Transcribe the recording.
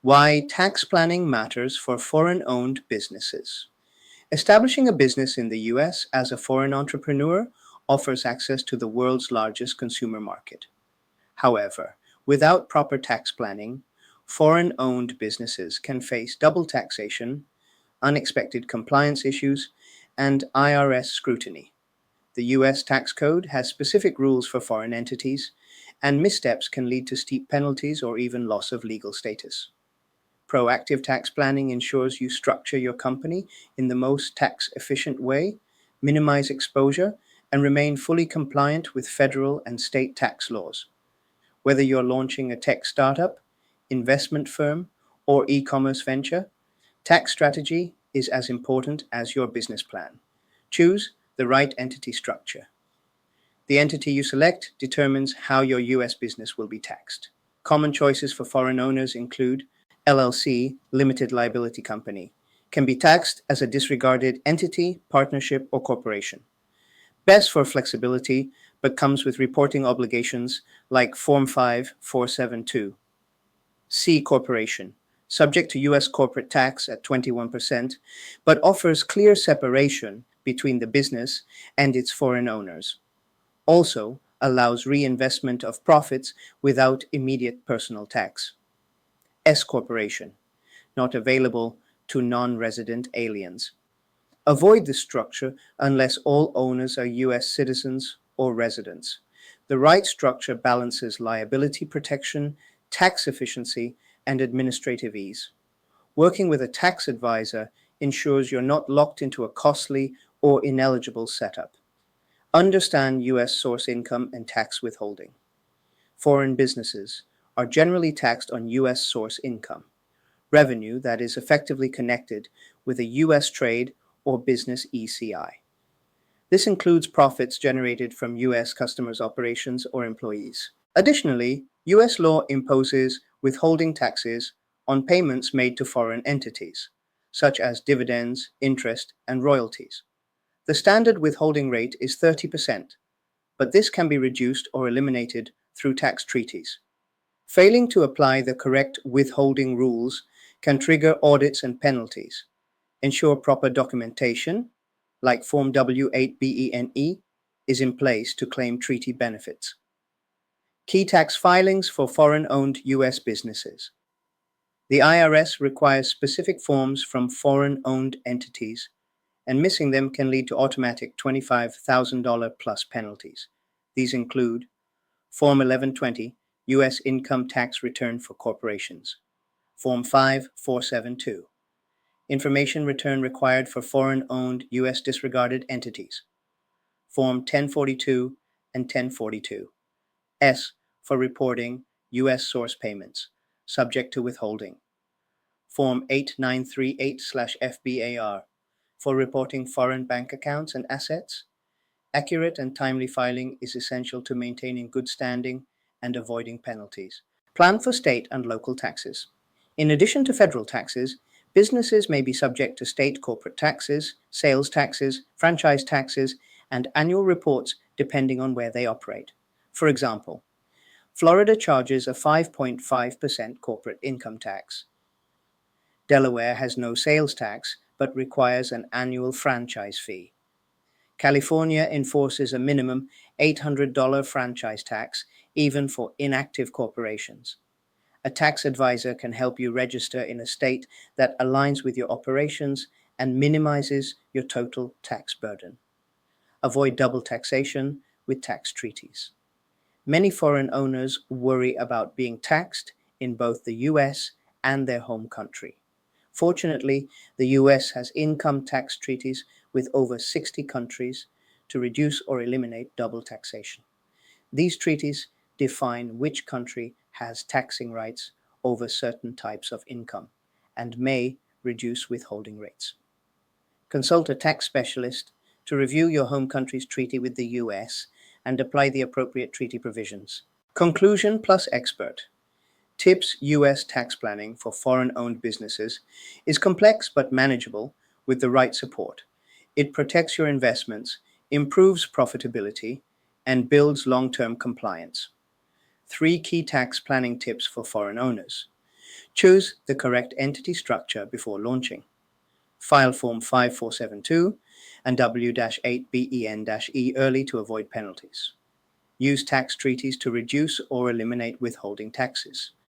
Why tax planning matters for foreign-owned businesses. Establishing a business in the US as a foreign entrepreneur offers access to the world's largest consumer market. However, without proper tax planning, foreign-owned businesses can face double taxation, unexpected compliance issues, and IRS scrutiny. The US tax code has specific rules for foreign entities, and missteps can lead to steep penalties or even loss of legal status. Proactive tax planning ensures you structure your company in the most tax efficient way, minimize exposure, and remain fully compliant with federal and state tax laws. Whether you're launching a tech startup, investment firm, or e-commerce venture, tax strategy is as important as your business plan. Choose the right entity structure. The entity you select determines how your US business will be taxed. Common choices for foreign owners include LLC, limited liability company, can be taxed as a disregarded entity, partnership, or corporation. Best for flexibility, but comes with reporting obligations like Form 5472. C Corporation, subject to US corporate tax at 21%, but offers clear separation between the business and its foreign owners. Also allows reinvestment of profits without immediate personal tax. S Corporation, not available to non-resident aliens. Avoid this structure unless all owners are US citizens or residents. The right structure balances liability protection, tax efficiency, and administrative ease. Working with a tax advisor ensures you're not locked into a costly or ineligible setup. Understand US source income and tax withholding. Foreign businesses are generally taxed on US source income, revenue that is effectively connected with a US trade or business ECI. This includes profits generated from US customers' operations or employees. Additionally, US law imposes withholding taxes on payments made to foreign entities, such as dividends, interest, and royalties. The standard withholding rate is 30%, but this can be reduced or eliminated through tax treaties. Failing to apply the correct withholding rules can trigger audits and penalties. Ensure proper documentation, like Form W8BENE, is in place to claim treaty benefits. Key tax filings for foreign-owned US businesses. The IRS requires specific forms from foreign-owned entities, and missing them can lead to automatic $25,000 plus penalties. These include Form 1120, U.S. Income Tax Return for Corporations, Form 5472, Information Return Required for Foreign-Owned U.S. Disregarded Entities, Form 1042 and 1042, S for reporting U.S. source payments, subject to withholding, Form 8938/FBAR, for reporting foreign bank accounts and assets. Accurate and timely filing is essential to maintaining good standing and avoiding penalties. Plan for state and local taxes. In addition to federal taxes, businesses may be subject to state corporate taxes, sales taxes, franchise taxes, and annual reports depending on where they operate. For example, Florida charges a 5.5% corporate income tax. Delaware has no sales tax, but requires an annual franchise fee. California enforces a minimum $800 franchise tax, even for inactive corporations. A tax advisor can help you register in a state that aligns with your operations and minimizes your total tax burden. Avoid double taxation with tax treaties. Many foreign owners worry about being taxed in both the US and their home country. Fortunately, the US has income tax treaties with over 60 countries to reduce or eliminate double taxation. These treaties define which country has taxing rights over certain types of income and may reduce withholding rates. Consult a tax specialist to review your home country's treaty with the US and apply the appropriate treaty provisions. Conclusion plus expert. TIPS US tax planning for foreign-owned businesses is complex but manageable with the right support. It protects your investments, improves profitability, and builds long-term compliance. 3 key tax planning tips for foreign owners. Choose the correct entity structure before launching. File Form 5472 and W-8BEN-E early to avoid penalties. Use tax treaties to reduce or eliminate withholding taxes.